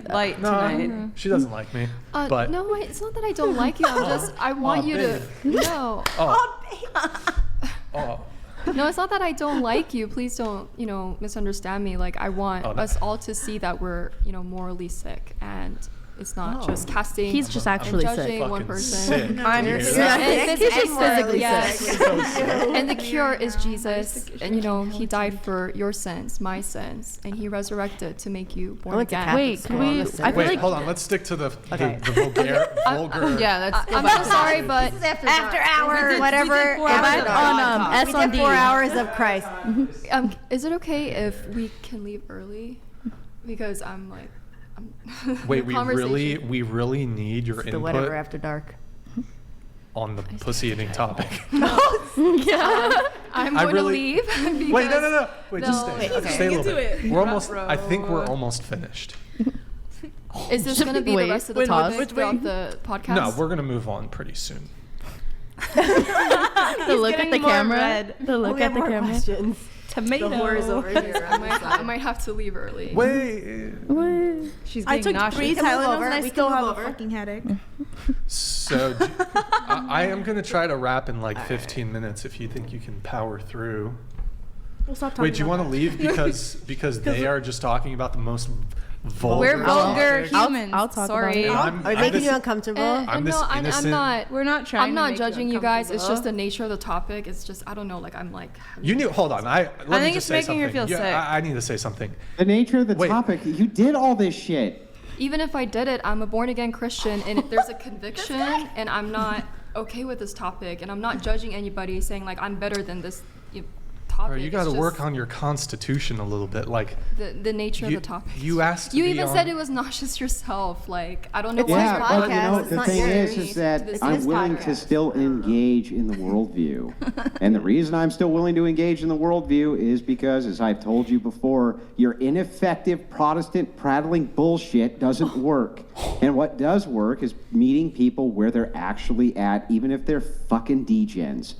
light tonight. She doesn't like me. But no, it's not that I don't like you. I want you to. No. No, it's not that I don't like you. Please don't, misunderstand me. Like, I want us all to see that we're, morally sick, and it's not just casting. He's just actually judging sick. one person. I'm He's just physically sick. And the cure is Jesus, and he died for your sins, my sins, and he resurrected to make you born again. Wait, can we? I feel like hold on. Let's stick to the vulgar. Yeah, that's. I'm so sorry, but After hours, whatever. on S on D. 4 hours of Christ. is it okay if we can leave early? Because I'm like. Wait, we really need your input Whatever after dark. on the pussy eating topic. I'm going to leave. Wait, no. Wait, just stay. Okay. Stay a little bit. We're almost. I think we're almost finished. Is this going to be the rest of the topic throughout the podcast? No, we're gonna move on pretty soon. The look at the camera. The look at the camera. Questions. Tomato. The horror is over here. I might have to leave early. Wait. She's I getting took nauseous. 3 Tylenols and I still have a fucking headache. So I am gonna try to wrap in like 15 minutes if you think you can power through. We'll stop talking. Wait, do you want to leave because they are just talking about the most vulgar? We're vulgar topics? humans. I'll talk Sorry. about Are we making you uncomfortable? I'm this innocent. We're not trying. I'm not to make judging you guys. It's just the uncomfortable. nature of the topic. It's just I don't know. Like I'm like. You knew. Hold on. Let me think just it's say making something. her feel sick. I need to say something. The nature of the Wait. topic, you did all this shit. Even if I did it, I'm a born again Christian, and there's a conviction, and I'm not okay with this topic, and I'm not judging anybody, saying like I'm better than this topic. Bro, you got to work on your constitution a little bit, like the nature of the topic. You asked. You even said it was nauseous yourself. Like I don't know why. Yeah, podcast. but you know, It's the not thing yours. is that This I'm is willing to podcast. still engage in the worldview. And the reason I'm still willing to engage in the worldview is because, as I've told you before, your ineffective Protestant prattling bullshit doesn't work. And what does work is meeting people where they're actually at, even if they're fucking degens.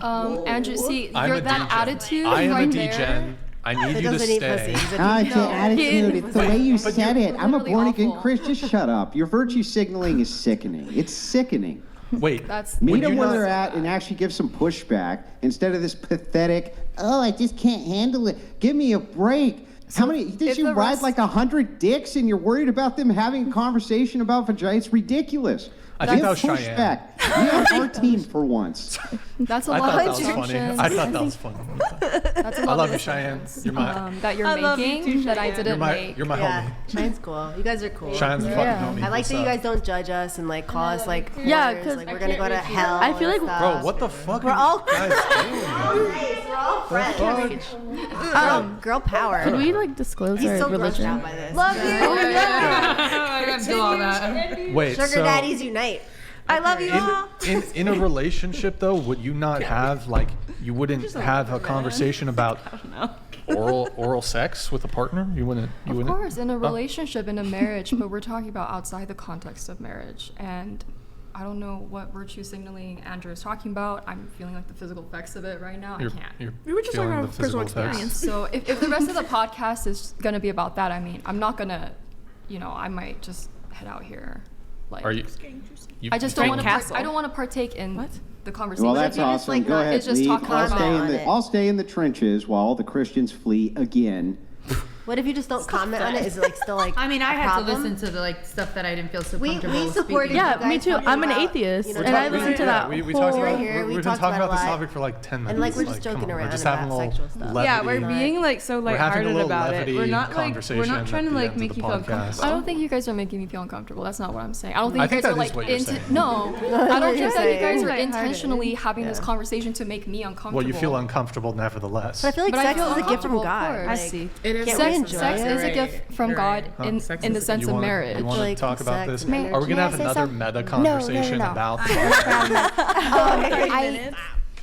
Andrew, see, I'm you're a that degen. attitude I am right a there. degen. I need It you to doesn't eat stay. pussy. He's a It's an attitude. It's the way you but said you're it. I'm a literally born-again awful. Christian. Just shut up. Your virtue signaling is sickening. It's sickening. Wait. That's Meet Would them you where not- they're at and actually give some pushback instead of this pathetic, oh, I just can't handle it. Give me a break. How many, did if you the ride rest- like 100 dicks and you're worried about them having a conversation about vagina? It's ridiculous. I think Give that was Cheyenne. pushback. Be on our team for once. that's a I lot thought of that was funny. assumptions. I thought that was funny. That's a I lot love of you, Cheyenne. assumptions, You're my, that you're I love you making too, that I Cheyenne. didn't you're make. my Yeah, homie. Cheyenne's cool. You guys are cool. Cheyenne's the fucking homie. I like What's that you up? guys don't judge us and like call us like Yeah, whores, 'cause like I we're gonna go to hell. I feel and like- stuff. Bro, what the fuck We're are all you guys We're all friends. Girl power. Could we like disclose He's our so grossed religion? out by this. Oh, I gotta do all that. doing? Wait, Sugar so daddies unite. I love you all. in a relationship though, would you not have like you wouldn't have a conversation about oral sex with a partner? You wouldn't. You Of wouldn't. course, in a relationship, in a marriage, but we're talking about outside the context of marriage. And I don't know what virtue signaling Andrew is talking about. I'm feeling like the physical effects of it right now. I can't. We were just talking feeling about the personal physical effects. experience. So if the rest of the podcast is going to be about that, I mean, I'm not going to, I might just head out here. Like, Are you? I just don't want to. Castle. I don't want to partake in the conversation. Well, that's you just, awesome. like, Go not- ahead, it's just leave. talking I'll about stay in it. the I'll stay in the trenches while all the Christians flee again. What if you just don't comment on it? Is it like still like I mean, I a had problem? to listen to the like stuff that I didn't feel so We comfortable supported speaking. Yeah, you guys me too. talking I'm an about, atheist, you know, and I talking listened to about- that We whole. talked about here, we we've been talked talking about about this a lot. topic for like 10 minutes. And like we're just come joking on, around we're just about having a little sexual stuff. levity. Yeah, we're being like so We're having a lighthearted little about it. levity We're not like we're conversation not trying to at the like end make of you the feel podcast. uncomfortable. I don't think you guys are making me feel uncomfortable. That's not what I'm saying. I don't think I you think guys are that is like what you're saying. no. I don't think that you guys are Lighthearted. intentionally having this conversation to make me uncomfortable. Well, you feel uncomfortable nevertheless. But I feel like But I sex feel is a gift from uncomfortable, of God. course. I Like, see. It is Can't Sex, we enjoy sex it? is a gift from God in the sense of marriage. You want Like to talk about sex this? and Are we gonna have May I say another something? meta No, conversation no. about? I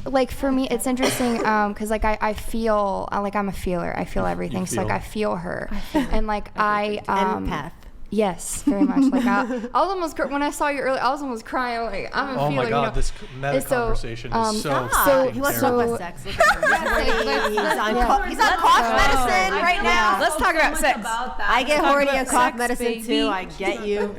like for me it's interesting because like I feel like I'm a feeler. I feel everything. So like feel. I feel her and like I empath. Yes, very much. Like I was almost when I saw you earlier, I was almost crying. Like I'm Oh feeling, my God, you know, this meta so, conversation is so so- fucking He wants to terrible. talk about sex. Look at him. He's on cough medicine right now. Let's talk about sex. I get horny on cough medicine too. I get you.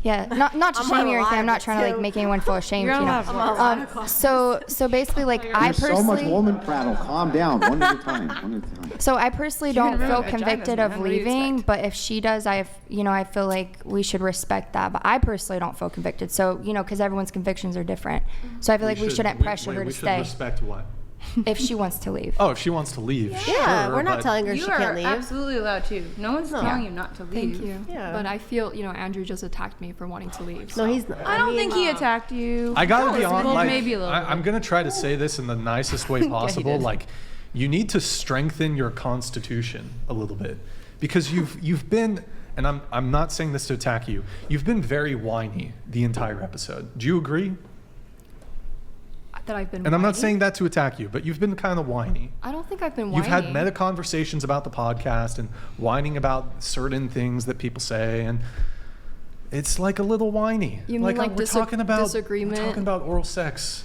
yeah, not to I'm shame on you or a lot anything. I'm of not it, trying to like too. make anyone feel ashamed. You're You on know. a lot of it. So basically, like I There's so much personally. woman prattle. Calm down, one at a time. One at a time. So I personally You're don't gonna feel ruin vaginas, convicted man. of What do you leaving, expect? but if she does, I feel like we should respect that. But I personally don't feel convicted. So, because everyone's convictions are different. So I feel like we shouldn't pressure her to we should stay respect what? if she wants to leave. Oh, if she wants to leave, Yeah, sure, we're not but telling her You she are can't leave. absolutely allowed to. No one's telling you not to leave. Thank you. Yeah. But I feel, Andrew just attacked me for wanting to leave. No, so. he's not. I don't think he attacked you. I gotta be honest. well, Like, maybe a little bit. I'm gonna try to say this in the nicest way possible. did. Like, you need to strengthen your constitution a little bit, because you've been, and I'm not saying this to attack you. You've been very whiny the entire episode. Do you agree? That I've been And I'm not whiny? saying that to attack you, but you've been kind of whiny. I don't think I've been whiny. You've had meta conversations about the podcast and whining about certain things that people say, and it's like a little whiny. You mean like we're talking about disagreement? We're talking about oral sex.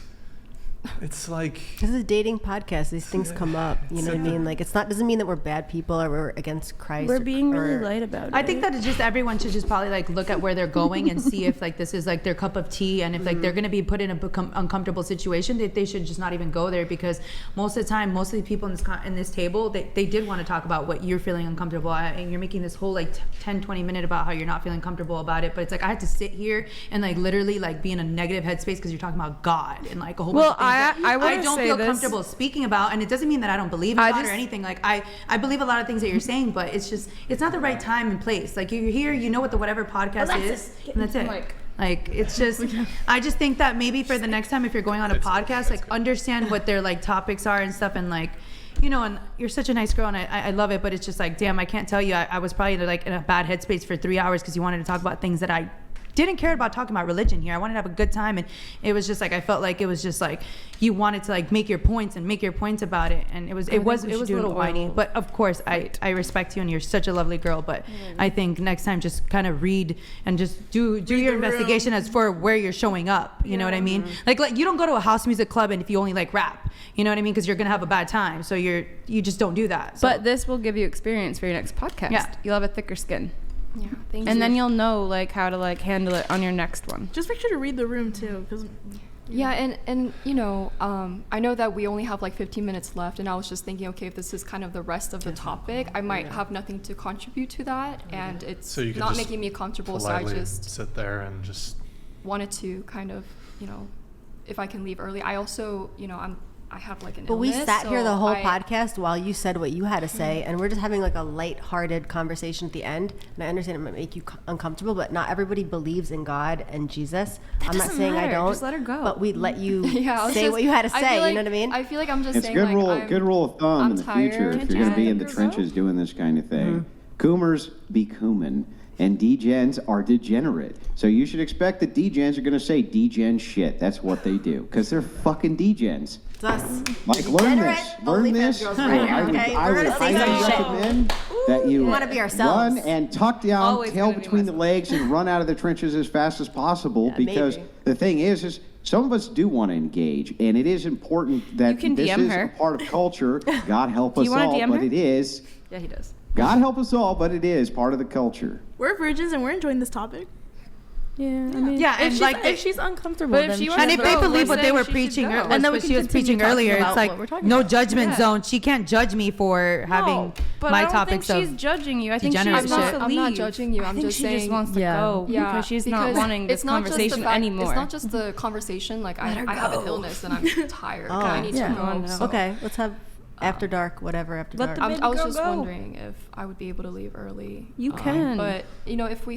It's like This is a dating podcast. These things come up. You know what I mean? Like, it's not doesn't mean that we're bad people or we're against Christ. We're or- being really or- light about it. I think that it's just everyone should just probably like look at where they're going and see if like this is like their cup of tea, and if like they're gonna be put in a uncomfortable situation, that they should just not even go there, because most of the time, most of the people in this table, they did want to talk about what you're feeling uncomfortable at, and you're making this whole like 10-20 minute about how you're not feeling comfortable about it, but it's like I had to sit here and like literally like be in a negative headspace because you're talking about God and like a whole Well, bunch of things I that wanna don't say feel this. comfortable speaking about, and it doesn't mean that I don't believe in I God or just- anything. Like I believe a lot of things that you're saying, but it's not the right time and place. Like you're here, you know what the whatever podcast is, and that's it. Like it's just, I just think that maybe for the next time, if you're going on a podcast, like understand what their like topics are and stuff, and like, and you're such a nice girl, and I love it, but it's just like, damn, I can't tell you, I was probably like in a bad headspace for 3 hours because you wanted to talk about things that I didn't care about talking about religion here. I wanted to have a good time, and it was just like I felt like it was just like you wanted to like make your points about it, and it was a little whiny. But of course, I respect you, and you're such a lovely girl. But I think next time, just kind of read and just do your investigation as for where you're showing up. You know what I mean? Like you don't go to a house music club and if you only like rap, you know what I mean? Because you're gonna have a bad time. So you just don't do that. So. But this will give you experience for your next podcast. Yeah. You'll have a thicker skin. Yeah, thank you. And then you'll know like how to like handle it on your next one. Just make sure to read the room too, because Yeah, and I know that we only have like 15 minutes left, and I was just thinking, okay, if this is kind of the rest of the topic, I might have nothing to contribute to that, and it's So you can not just making me comfortable, so I politely just sit there and just. wanted to kind of, if I can leave early. I also, I have like an But we illness, sat here so the whole I- podcast while you said what you had to say, and we're just having like a light-hearted conversation at the end. And I understand it might make you uncomfortable, but not everybody believes in God and Jesus. I'm not doesn't saying I matter. don't. Just let her go. But we let you Yeah, I was say just- what you had to I say. feel You like- know what I mean? I feel like I'm just It's saying good like rule. Good rule of thumb I'm in the future tired. if you're going to be in the and- trenches doing this kind of thing. Coomers be coomin, and degens are degenerate. So you should expect that degens are going to say degen shit. That's what they do because they're fucking degens. It's us. Like learn Degenerate this. Learn OnlyFans this. girls right now, okay? I We're would gonna say some shit. recommend that you wanna be ourselves. run and tuck down, Always tail gonna be between the legs, and run out of the trenches as fast as possible. Yeah, because maybe. the thing is some of us do want to engage, and it is important that You can this DM is her. a part of culture. God help us you wanna all, DM but her? it is. Yeah, he does. God help us all, but it is part of the culture. we're virgins and we're enjoying this topic. Yeah, I mean, Yeah, and if like if she's uncomfortable, But if then she she wants And to if they go, believe what then they were she should preaching, go. And then we what can she was continue preaching talking earlier, about it's like what we're talking no about. judgment Yeah. zone. She can't judge me for having No, but my I don't topics think of. she's judging you. I think she degenerate just wants shit. to I'm leave. not judging you. I I'm think just she saying. just wants to Yeah. go Yeah, because she's not wanting this it's not just the conversation fact- anymore. It's not just the conversation. Like I have an illness and I'm tired. Oh. I need Yeah. to go. Oh, no. So, Okay, let's have after dark, whatever after Let dark. the baby I was girl just go. wondering if I would be able to leave early. You can. But if we